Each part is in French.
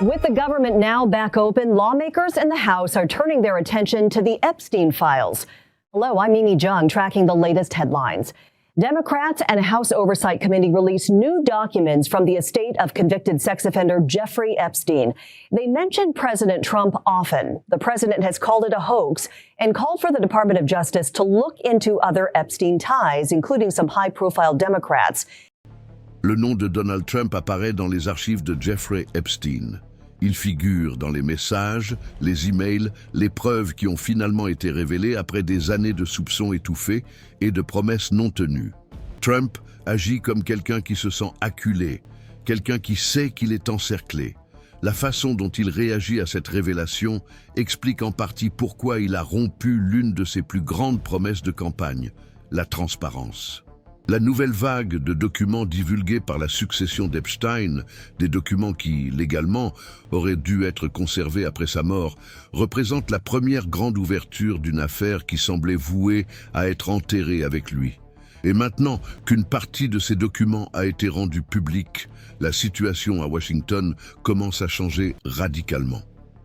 With the government now back open, lawmakers in the House are turning their attention to the Epstein files. Hello, I'm Mimi Jung, tracking the latest headlines. Democrats and a House Oversight Committee released new documents from the estate of convicted sex offender Jeffrey Epstein. They mention President Trump often. The president has called it a hoax and called for the Department of Justice to look into other Epstein ties, including some high-profile Democrats. Le nom de Donald Trump apparaît dans les archives de Jeffrey Epstein. Il figure dans les messages, les emails, les preuves qui ont finalement été révélées après des années de soupçons étouffés et de promesses non tenues. Trump agit comme quelqu'un qui se sent acculé, quelqu'un qui sait qu'il est encerclé. La façon dont il réagit à cette révélation explique en partie pourquoi il a rompu l'une de ses plus grandes promesses de campagne, la transparence. La nouvelle vague de documents divulgués par la succession d'Epstein, des documents qui, légalement, auraient dû être conservés après sa mort, représente la première grande ouverture d'une affaire qui semblait vouée à être enterrée avec lui. Et maintenant qu'une partie de ces documents a été rendue publique, la situation à Washington commence à changer radicalement.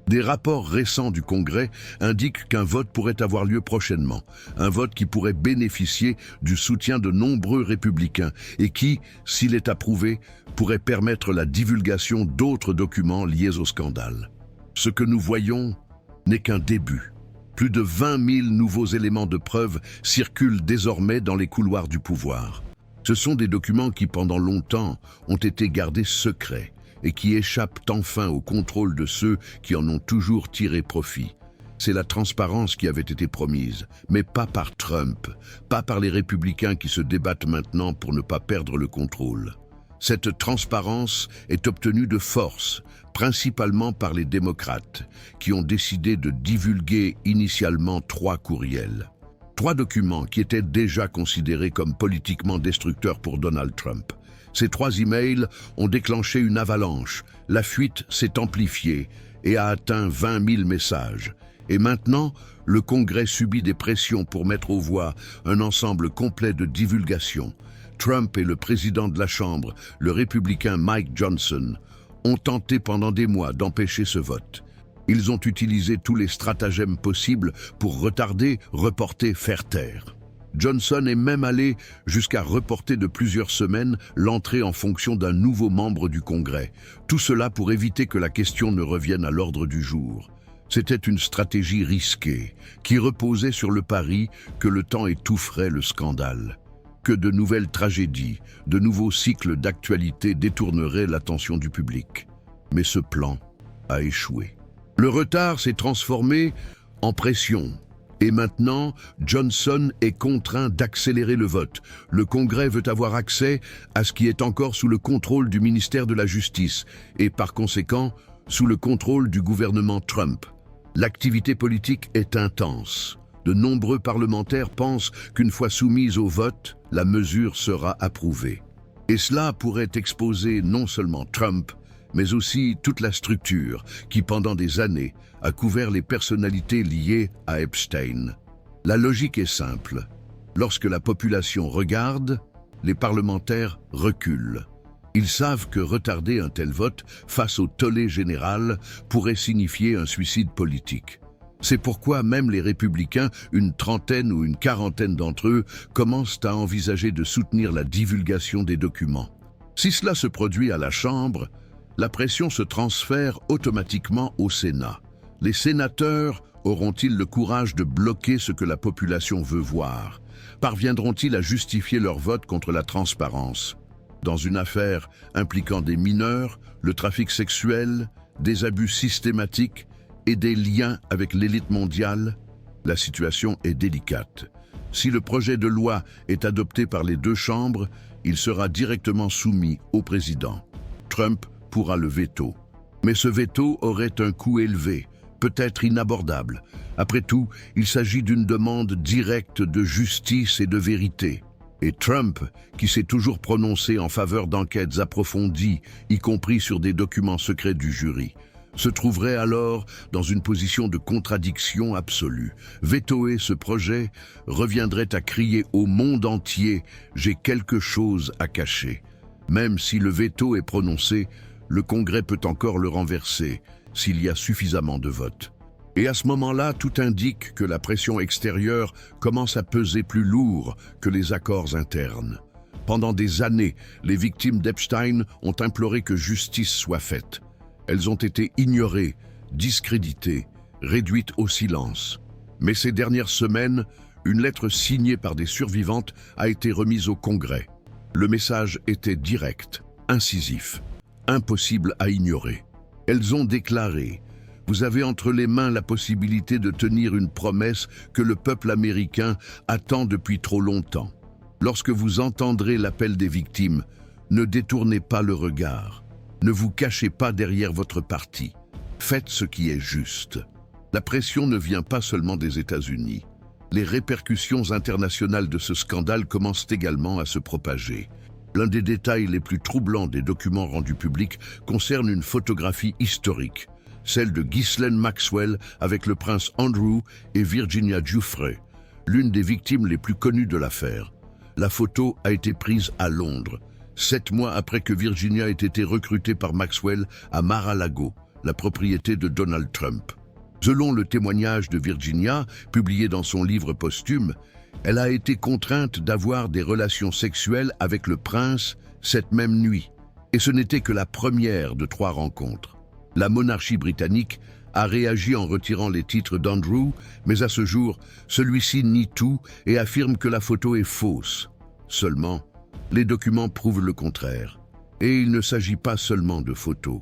Des rapports récents du Congrès indiquent qu'un vote pourrait avoir lieu prochainement, un vote qui pourrait bénéficier du soutien de nombreux républicains et qui, s'il est approuvé, pourrait permettre la divulgation d'autres documents liés au scandale. Ce que nous voyons n'est qu'un début. Plus de 20 000 nouveaux éléments de preuve circulent désormais dans les couloirs du pouvoir. Ce sont des documents qui, pendant longtemps, ont été gardés secrets et qui échappent enfin au contrôle de ceux qui en ont toujours tiré profit. C'est la transparence qui avait été promise, mais pas par Trump, pas par les républicains qui se débattent maintenant pour ne pas perdre le contrôle. Cette transparence est obtenue de force, principalement par les démocrates, qui ont décidé de divulguer initialement 3 courriels. 3 documents qui étaient déjà considérés comme politiquement destructeurs pour Donald Trump. Ces 3 emails ont déclenché une avalanche, la fuite s'est amplifiée et a atteint 20 000 messages. Et maintenant, le Congrès subit des pressions pour mettre aux voix un ensemble complet de divulgation. Trump et le président de la Chambre, le républicain Mike Johnson, ont tenté pendant des mois d'empêcher ce vote. Ils ont utilisé tous les stratagèmes possibles pour retarder, reporter, faire taire. Johnson est même allé jusqu'à reporter de plusieurs semaines l'entrée en fonction d'un nouveau membre du Congrès. Tout cela pour éviter que la question ne revienne à l'ordre du jour. C'était une stratégie risquée, qui reposait sur le pari que le temps étoufferait le scandale, que de nouvelles tragédies, de nouveaux cycles d'actualité détourneraient l'attention du public. Mais ce plan a échoué. Le retard s'est transformé en pression. Et maintenant, Johnson est contraint d'accélérer le vote. Le Congrès veut avoir accès à ce qui est encore sous le contrôle du ministère de la Justice et par conséquent, sous le contrôle du gouvernement Trump. L'activité politique est intense. De nombreux parlementaires pensent qu'une fois soumise au vote, la mesure sera approuvée. Et cela pourrait exposer non seulement Trump, mais aussi toute la structure qui, pendant des années, a couvert les personnalités liées à Epstein. La logique est simple. Lorsque la population regarde, les parlementaires reculent. Ils savent que retarder un tel vote face au tollé général pourrait signifier un suicide politique. C'est pourquoi même les républicains, une trentaine ou une quarantaine d'entre eux, commencent à envisager de soutenir la divulgation des documents. Si cela se produit à la Chambre, la pression se transfère automatiquement au Sénat. Les sénateurs auront-ils le courage de bloquer ce que la population veut voir? Parviendront-ils à justifier leur vote contre la transparence? Dans une affaire impliquant des mineurs, le trafic sexuel, des abus systématiques et des liens avec l'élite mondiale, la situation est délicate. Si le projet de loi est adopté par les 2 chambres, il sera directement soumis au président. Trump pourra le veto. Mais ce veto aurait un coût élevé, peut-être inabordable. Après tout, il s'agit d'une demande directe de justice et de vérité. Et Trump, qui s'est toujours prononcé en faveur d'enquêtes approfondies, y compris sur des documents secrets du jury, se trouverait alors dans une position de contradiction absolue. Vétoer ce projet reviendrait à crier au monde entier « J'ai quelque chose à cacher ». Même si le veto est prononcé, le Congrès peut encore le renverser s'il y a suffisamment de votes. Et à ce moment-là, tout indique que la pression extérieure commence à peser plus lourd que les accords internes. Pendant des années, les victimes d'Epstein ont imploré que justice soit faite. Elles ont été ignorées, discréditées, réduites au silence. Mais ces dernières semaines, une lettre signée par des survivantes a été remise au Congrès. Le message était direct, incisif, impossible à ignorer. Elles ont déclaré « Vous avez entre les mains la possibilité de tenir une promesse que le peuple américain attend depuis trop longtemps. Lorsque vous entendrez l'appel des victimes, ne détournez pas le regard. Ne vous cachez pas derrière votre parti. Faites ce qui est juste. » La pression ne vient pas seulement des États-Unis. Les répercussions internationales de ce scandale commencent également à se propager. L'un des détails les plus troublants des documents rendus publics concerne une photographie historique, celle de Ghislaine Maxwell avec le prince Andrew et Virginia Giuffre, l'une des victimes les plus connues de l'affaire. La photo a été prise à Londres, 7 mois après que Virginia ait été recrutée par Maxwell à Mar-a-Lago, la propriété de Donald Trump. Selon le témoignage de Virginia, publié dans son livre posthume, elle a été contrainte d'avoir des relations sexuelles avec le prince cette même nuit. Et ce n'était que la première de 3 rencontres. La monarchie britannique a réagi en retirant les titres d'Andrew, mais à ce jour, celui-ci nie tout et affirme que la photo est fausse. Seulement, les documents prouvent le contraire. Et il ne s'agit pas seulement de photos.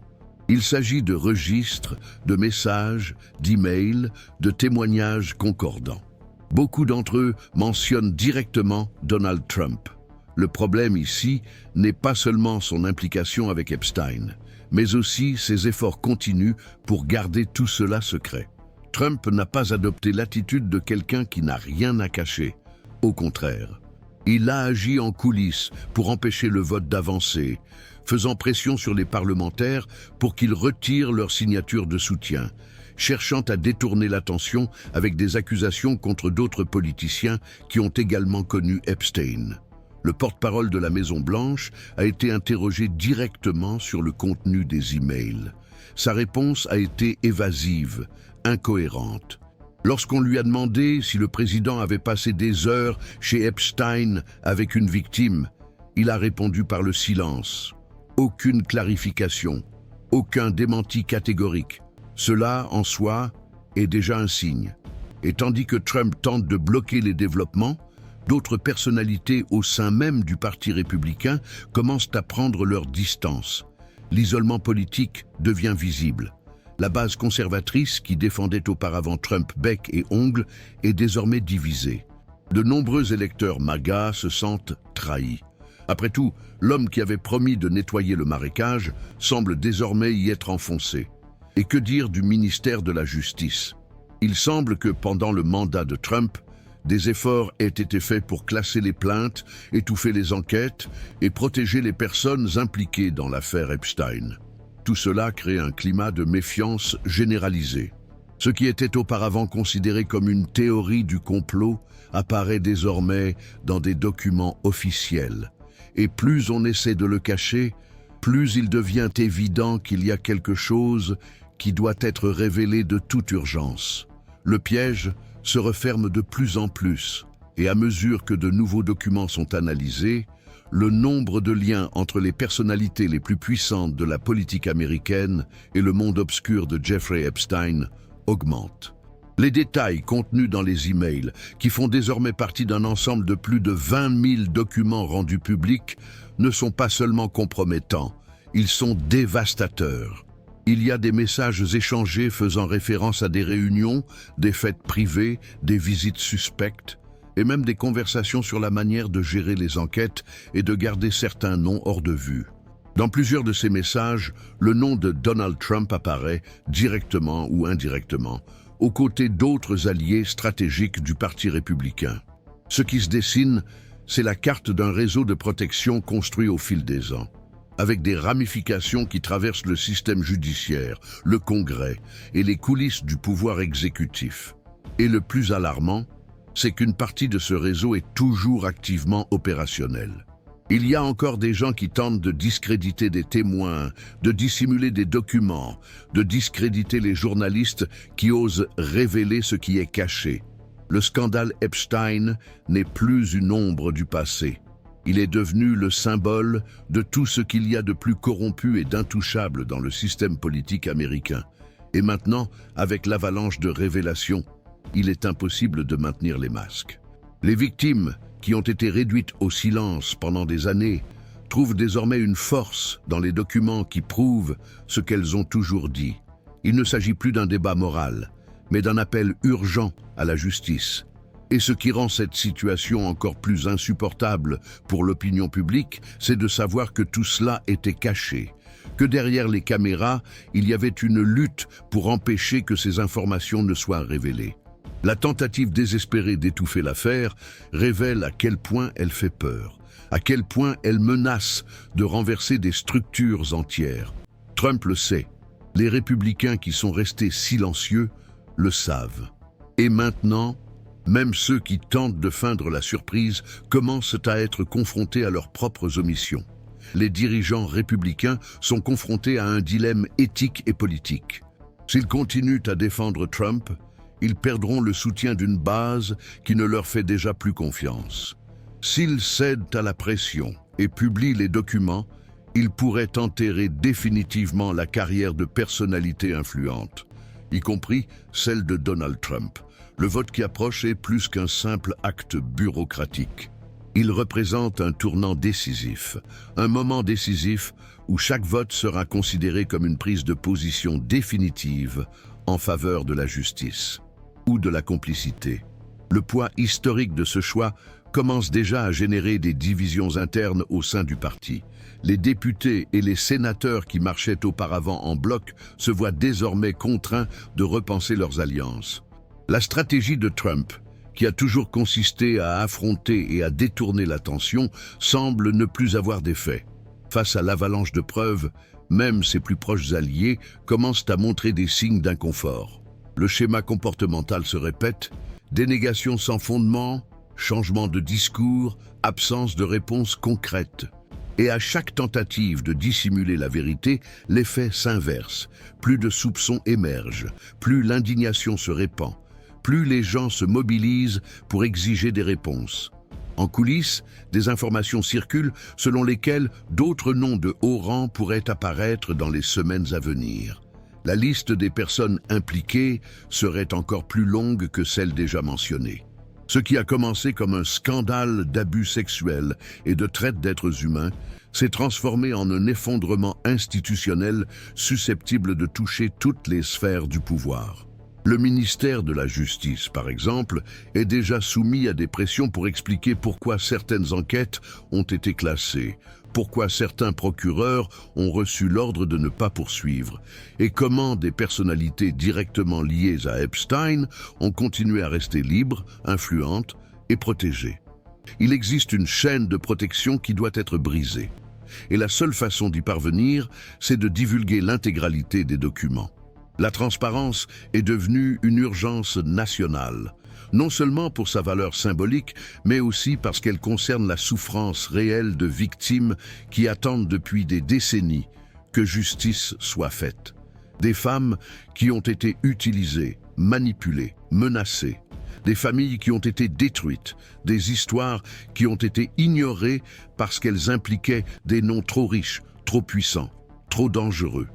Il s'agit de registres, de messages, d'emails, de témoignages concordants. Beaucoup d'entre eux mentionnent directement Donald Trump. Le problème ici n'est pas seulement son implication avec Epstein, mais aussi ses efforts continus pour garder tout cela secret. Trump n'a pas adopté l'attitude de quelqu'un qui n'a rien à cacher. Au contraire, il a agi en coulisses pour empêcher le vote d'avancer, faisant pression sur les parlementaires pour qu'ils retirent leur signature de soutien, cherchant à détourner l'attention avec des accusations contre d'autres politiciens qui ont également connu Epstein. Le porte-parole de la Maison-Blanche a été interrogé directement sur le contenu des emails. Sa réponse a été évasive, incohérente. Lorsqu'on lui a demandé si le président avait passé des heures chez Epstein avec une victime, il a répondu par le silence. Aucune clarification, aucun démenti catégorique. Cela, en soi, est déjà un signe. Et tandis que Trump tente de bloquer les développements, d'autres personnalités au sein même du Parti républicain commencent à prendre leur distance. L'isolement politique devient visible. La base conservatrice qui défendait auparavant Trump bec et ongles est désormais divisée. De nombreux électeurs MAGA se sentent trahis. Après tout, l'homme qui avait promis de nettoyer le marécage semble désormais y être enfoncé. Et que dire du ministère de la Justice? Il semble que pendant le mandat de Trump, des efforts aient été faits pour classer les plaintes, étouffer les enquêtes et protéger les personnes impliquées dans l'affaire Epstein. Tout cela crée un climat de méfiance généralisée. Ce qui était auparavant considéré comme une théorie du complot apparaît désormais dans des documents officiels. Et plus on essaie de le cacher, plus il devient évident qu'il y a quelque chose qui doit être révélé de toute urgence. Le piège se referme de plus en plus, et à mesure que de nouveaux documents sont analysés, le nombre de liens entre les personnalités les plus puissantes de la politique américaine et le monde obscur de Jeffrey Epstein augmente. Les détails contenus dans les emails, qui font désormais partie d'un ensemble de plus de 20 000 documents rendus publics, ne sont pas seulement compromettants, ils sont dévastateurs. Il y a des messages échangés faisant référence à des réunions, des fêtes privées, des visites suspectes, et même des conversations sur la manière de gérer les enquêtes et de garder certains noms hors de vue. Dans plusieurs de ces messages, le nom de Donald Trump apparaît, directement ou indirectement, aux côtés d'autres alliés stratégiques du Parti républicain. Ce qui se dessine, c'est la carte d'un réseau de protection construit au fil des ans, avec des ramifications qui traversent le système judiciaire, le Congrès et les coulisses du pouvoir exécutif. Et le plus alarmant, c'est qu'une partie de ce réseau est toujours activement opérationnelle. Il y a encore des gens qui tentent de discréditer des témoins, de dissimuler des documents, de discréditer les journalistes qui osent révéler ce qui est caché. Le scandale Epstein n'est plus une ombre du passé. Il est devenu le symbole de tout ce qu'il y a de plus corrompu et d'intouchable dans le système politique américain. Et maintenant, avec l'avalanche de révélations, il est impossible de maintenir les masques. Les victimes, qui ont été réduites au silence pendant des années, trouvent désormais une force dans les documents qui prouvent ce qu'elles ont toujours dit. Il ne s'agit plus d'un débat moral, mais d'un appel urgent à la justice. Et ce qui rend cette situation encore plus insupportable pour l'opinion publique, c'est de savoir que tout cela était caché, que derrière les caméras, il y avait une lutte pour empêcher que ces informations ne soient révélées. La tentative désespérée d'étouffer l'affaire révèle à quel point elle fait peur, à quel point elle menace de renverser des structures entières. Trump le sait, les républicains qui sont restés silencieux le savent. Et maintenant, même ceux qui tentent de feindre la surprise commencent à être confrontés à leurs propres omissions. Les dirigeants républicains sont confrontés à un dilemme éthique et politique. S'ils continuent à défendre Trump, ils perdront le soutien d'une base qui ne leur fait déjà plus confiance. S'ils cèdent à la pression et publient les documents, ils pourraient enterrer définitivement la carrière de personnalités influentes, y compris celle de Donald Trump. Le vote qui approche est plus qu'un simple acte bureaucratique. Il représente un tournant décisif, un moment décisif où chaque vote sera considéré comme une prise de position définitive en faveur de la justice ou de la complicité. Le poids historique de ce choix commence déjà à générer des divisions internes au sein du parti. Les députés et les sénateurs qui marchaient auparavant en bloc se voient désormais contraints de repenser leurs alliances. La stratégie de Trump, qui a toujours consisté à affronter et à détourner l'attention, semble ne plus avoir d'effet. Face à l'avalanche de preuves, même ses plus proches alliés commencent à montrer des signes d'inconfort. Le schéma comportemental se répète, dénégation sans fondement, changement de discours, absence de réponse concrète. Et à chaque tentative de dissimuler la vérité, l'effet s'inverse. Plus de soupçons émergent, plus l'indignation se répand, plus les gens se mobilisent pour exiger des réponses. En coulisses, des informations circulent selon lesquelles d'autres noms de haut rang pourraient apparaître dans les semaines à venir. La liste des personnes impliquées serait encore plus longue que celle déjà mentionnée. Ce qui a commencé comme un scandale d'abus sexuels et de traite d'êtres humains s'est transformé en un effondrement institutionnel susceptible de toucher toutes les sphères du pouvoir. Le ministère de la Justice, par exemple, est déjà soumis à des pressions pour expliquer pourquoi certaines enquêtes ont été classées, pourquoi certains procureurs ont reçu l'ordre de ne pas poursuivre, et comment des personnalités directement liées à Epstein ont continué à rester libres, influentes et protégées. Il existe une chaîne de protection qui doit être brisée, et la seule façon d'y parvenir, c'est de divulguer l'intégralité des documents. La transparence est devenue une urgence nationale, non seulement pour sa valeur symbolique, mais aussi parce qu'elle concerne la souffrance réelle de victimes qui attendent depuis des décennies que justice soit faite. Des femmes qui ont été utilisées, manipulées, menacées. Des familles qui ont été détruites, des histoires qui ont été ignorées parce qu'elles impliquaient des noms trop riches, trop puissants, trop dangereux.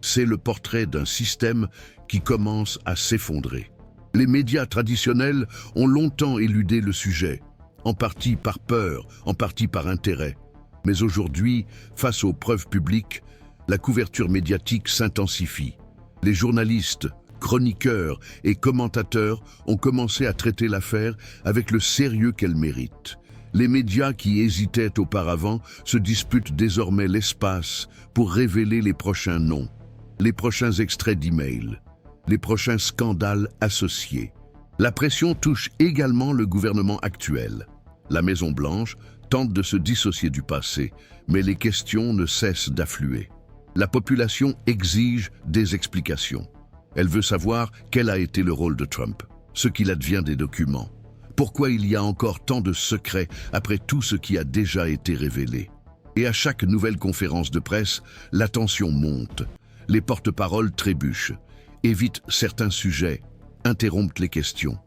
C'est le portrait d'un système qui commence à s'effondrer. Les médias traditionnels ont longtemps éludé le sujet, en partie par peur, en partie par intérêt. Mais aujourd'hui, face aux preuves publiques, la couverture médiatique s'intensifie. Les journalistes, chroniqueurs et commentateurs ont commencé à traiter l'affaire avec le sérieux qu'elle mérite. Les médias qui hésitaient auparavant se disputent désormais l'espace pour révéler les prochains noms, les prochains extraits d'emails, les prochains scandales associés. La pression touche également le gouvernement actuel. La Maison-Blanche tente de se dissocier du passé, mais les questions ne cessent d'affluer. La population exige des explications. Elle veut savoir quel a été le rôle de Trump, ce qu'il advient des documents. Pourquoi il y a encore tant de secrets après tout ce qui a déjà été révélé? Et à chaque nouvelle conférence de presse, la tension monte. Les porte-paroles trébuchent, évitent certains sujets, interrompent les questions.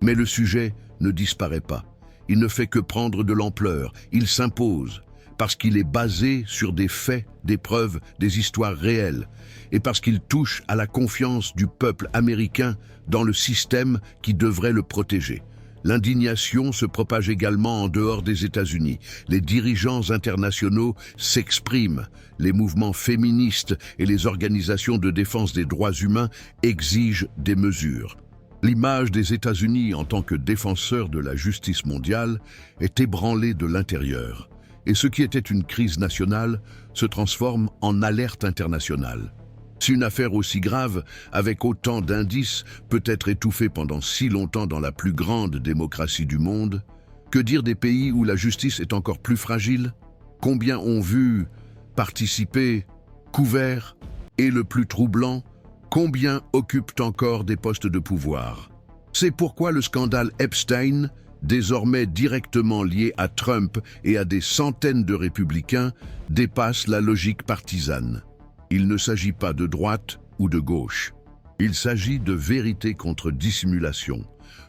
Mais le sujet ne disparaît pas. Il ne fait que prendre de l'ampleur, il s'impose, parce qu'il est basé sur des faits, des preuves, des histoires réelles, et parce qu'il touche à la confiance du peuple américain dans le système qui devrait le protéger. L'indignation se propage également en dehors des États-Unis. Les dirigeants internationaux s'expriment. Les mouvements féministes et les organisations de défense des droits humains exigent des mesures. L'image des États-Unis en tant que défenseurs de la justice mondiale est ébranlée de l'intérieur. Et ce qui était une crise nationale se transforme en alerte internationale. Si une affaire aussi grave, avec autant d'indices, peut être étouffée pendant si longtemps dans la plus grande démocratie du monde, que dire des pays où la justice est encore plus fragile? Combien ont vu, participé, couvert, et le plus troublant, combien occupent encore des postes de pouvoir? C'est pourquoi le scandale Epstein, désormais directement lié à Trump et à des centaines de républicains, dépasse la logique partisane. Il ne s'agit pas de droite ou de gauche. Il s'agit de vérité contre dissimulation,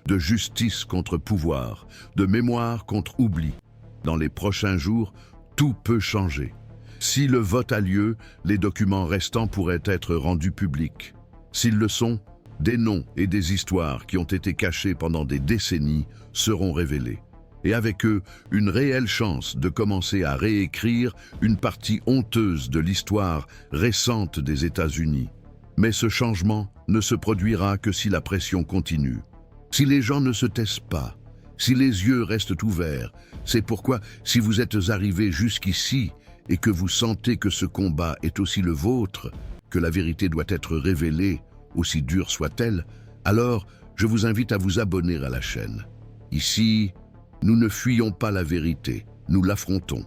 de justice contre pouvoir, de mémoire contre oubli. Dans les prochains jours, tout peut changer. Si le vote a lieu, les documents restants pourraient être rendus publics. S'ils le sont, des noms et des histoires qui ont été cachés pendant des décennies seront révélés. Et avec eux, une réelle chance de commencer à réécrire une partie honteuse de l'histoire récente des États-Unis. Mais ce changement ne se produira que si la pression continue. Si les gens ne se taisent pas, si les yeux restent ouverts, c'est pourquoi, si vous êtes arrivés jusqu'ici et que vous sentez que ce combat est aussi le vôtre, que la vérité doit être révélée, aussi dure soit-elle, alors je vous invite à vous abonner à la chaîne. Ici, nous ne fuyons pas la vérité, nous l'affrontons,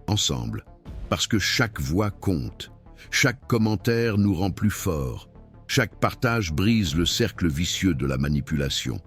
ensemble, parce que chaque voix compte, chaque commentaire nous rend plus forts, chaque partage brise le cercle vicieux de la manipulation.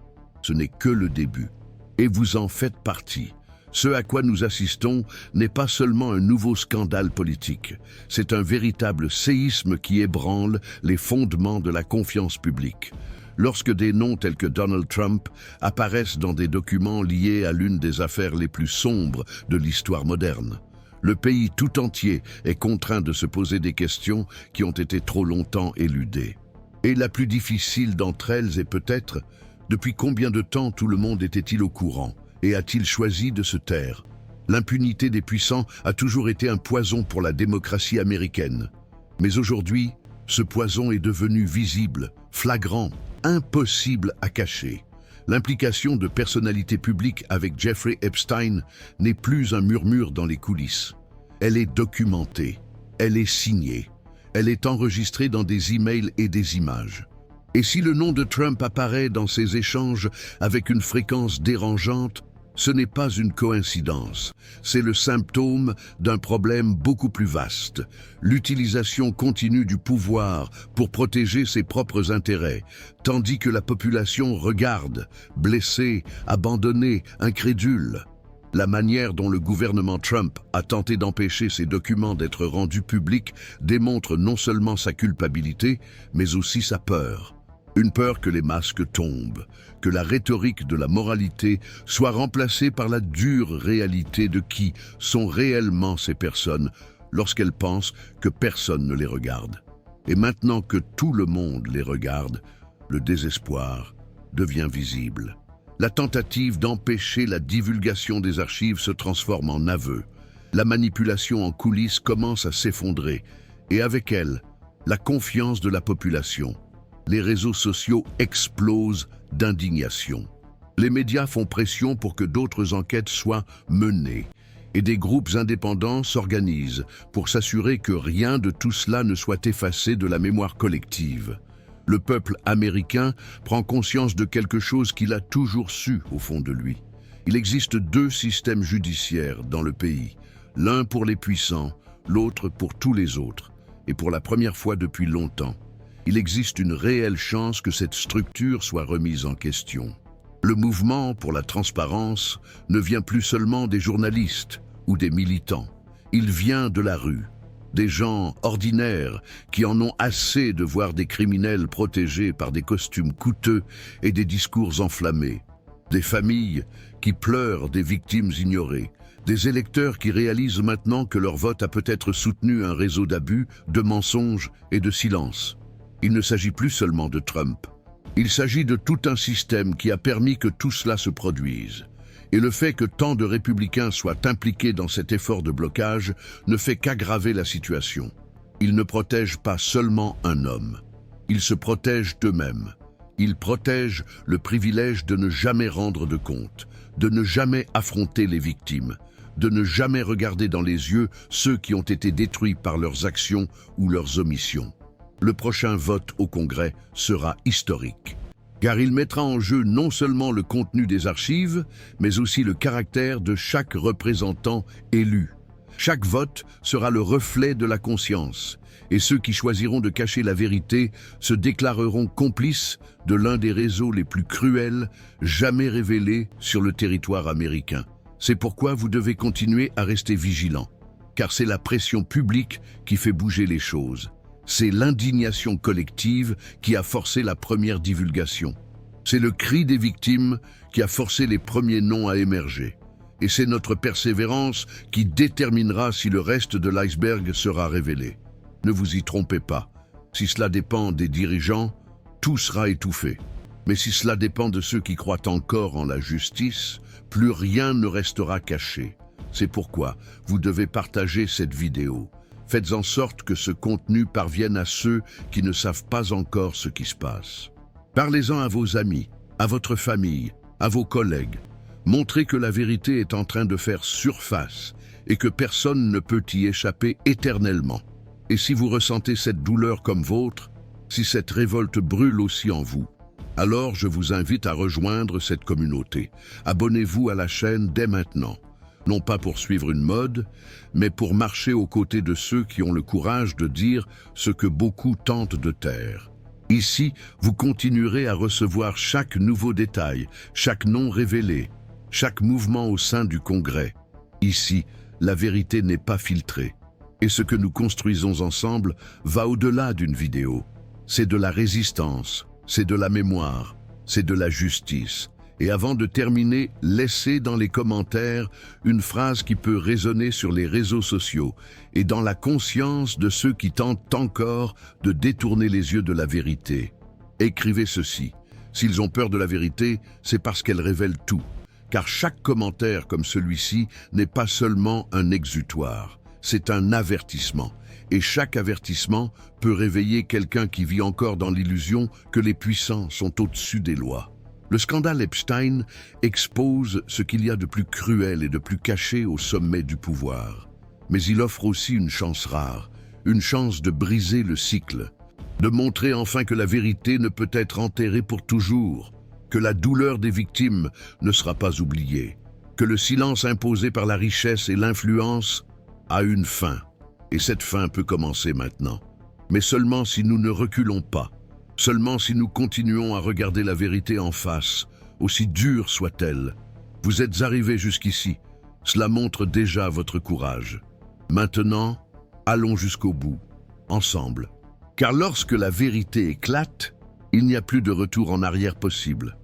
Ce n'est que le début, et vous en faites partie. Ce à quoi nous assistons n'est pas seulement un nouveau scandale politique, c'est un véritable séisme qui ébranle les fondements de la confiance publique. Lorsque des noms tels que Donald Trump apparaissent dans des documents liés à l'une des affaires les plus sombres de l'histoire moderne, le pays tout entier est contraint de se poser des questions qui ont été trop longtemps éludées. Et la plus difficile d'entre elles est peut-être, depuis combien de temps tout le monde était-il au courant et a-t-il choisi de se taire? L'impunité des puissants a toujours été un poison pour la démocratie américaine. Mais aujourd'hui, ce poison est devenu visible, flagrant, impossible à cacher. L'implication de personnalités publiques avec Jeffrey Epstein n'est plus un murmure dans les coulisses. Elle est documentée, elle est signée, elle est enregistrée dans des emails et des images. Et si le nom de Trump apparaît dans ces échanges avec une fréquence dérangeante, ce n'est pas une coïncidence, c'est le symptôme d'un problème beaucoup plus vaste, l'utilisation continue du pouvoir pour protéger ses propres intérêts, tandis que la population regarde, blessée, abandonnée, incrédule. La manière dont le gouvernement Trump a tenté d'empêcher ces documents d'être rendus publics démontre non seulement sa culpabilité, mais aussi sa peur. Une peur que les masques tombent, que la rhétorique de la moralité soit remplacée par la dure réalité de qui sont réellement ces personnes lorsqu'elles pensent que personne ne les regarde. Et maintenant que tout le monde les regarde, le désespoir devient visible. La tentative d'empêcher la divulgation des archives se transforme en aveu. La manipulation en coulisses commence à s'effondrer, et avec elle, la confiance de la population. Les réseaux sociaux explosent d'indignation. Les médias font pression pour que d'autres enquêtes soient menées, et des groupes indépendants s'organisent pour s'assurer que rien de tout cela ne soit effacé de la mémoire collective. Le peuple américain prend conscience de quelque chose qu'il a toujours su au fond de lui. Il existe deux systèmes judiciaires dans le pays, l'un pour les puissants, l'autre pour tous les autres, et pour la première fois depuis longtemps. Il existe une réelle chance que cette structure soit remise en question. Le mouvement pour la transparence ne vient plus seulement des journalistes ou des militants. Il vient de la rue, des gens ordinaires qui en ont assez de voir des criminels protégés par des costumes coûteux et des discours enflammés, des familles qui pleurent des victimes ignorées, des électeurs qui réalisent maintenant que leur vote a peut-être soutenu un réseau d'abus, de mensonges et de silence. Il ne s'agit plus seulement de Trump. Il s'agit de tout un système qui a permis que tout cela se produise. Et le fait que tant de républicains soient impliqués dans cet effort de blocage ne fait qu'aggraver la situation. Ils ne protègent pas seulement un homme. Ils se protègent d'eux-mêmes. Ils protègent le privilège de ne jamais rendre de compte, de ne jamais affronter les victimes, de ne jamais regarder dans les yeux ceux qui ont été détruits par leurs actions ou leurs omissions. Le prochain vote au Congrès sera historique, car il mettra en jeu non seulement le contenu des archives, mais aussi le caractère de chaque représentant élu. Chaque vote sera le reflet de la conscience, et ceux qui choisiront de cacher la vérité se déclareront complices de l'un des réseaux les plus cruels jamais révélés sur le territoire américain. C'est pourquoi vous devez continuer à rester vigilant, car c'est la pression publique qui fait bouger les choses. C'est l'indignation collective qui a forcé la première divulgation. C'est le cri des victimes qui a forcé les premiers noms à émerger. Et c'est notre persévérance qui déterminera si le reste de l'iceberg sera révélé. Ne vous y trompez pas. Si cela dépend des dirigeants, tout sera étouffé. Mais si cela dépend de ceux qui croient encore en la justice, plus rien ne restera caché. C'est pourquoi vous devez partager cette vidéo. Faites en sorte que ce contenu parvienne à ceux qui ne savent pas encore ce qui se passe. Parlez-en à vos amis, à votre famille, à vos collègues. Montrez que la vérité est en train de faire surface et que personne ne peut y échapper éternellement. Et si vous ressentez cette douleur comme vôtre, si cette révolte brûle aussi en vous, alors je vous invite à rejoindre cette communauté. Abonnez-vous à la chaîne dès maintenant. Non pas pour suivre une mode, mais pour marcher aux côtés de ceux qui ont le courage de dire ce que beaucoup tentent de taire. Ici, vous continuerez à recevoir chaque nouveau détail, chaque nom révélé, chaque mouvement au sein du Congrès. Ici, la vérité n'est pas filtrée. Et ce que nous construisons ensemble va au-delà d'une vidéo. C'est de la résistance, c'est de la mémoire, c'est de la justice. Et avant de terminer, laissez dans les commentaires une phrase qui peut résonner sur les réseaux sociaux et dans la conscience de ceux qui tentent encore de détourner les yeux de la vérité. Écrivez ceci. S'ils ont peur de la vérité, c'est parce qu'elle révèle tout. Car chaque commentaire comme celui-ci n'est pas seulement un exutoire, c'est un avertissement. Et chaque avertissement peut réveiller quelqu'un qui vit encore dans l'illusion que les puissants sont au-dessus des lois. Le scandale Epstein expose ce qu'il y a de plus cruel et de plus caché au sommet du pouvoir. Mais il offre aussi une chance rare, une chance de briser le cycle, de montrer enfin que la vérité ne peut être enterrée pour toujours, que la douleur des victimes ne sera pas oubliée, que le silence imposé par la richesse et l'influence a une fin. Et cette fin peut commencer maintenant. Mais seulement si nous ne reculons pas. Seulement si nous continuons à regarder la vérité en face, aussi dure soit-elle. Vous êtes arrivés jusqu'ici. Cela montre déjà votre courage. Maintenant, allons jusqu'au bout, ensemble. Car lorsque la vérité éclate, il n'y a plus de retour en arrière possible.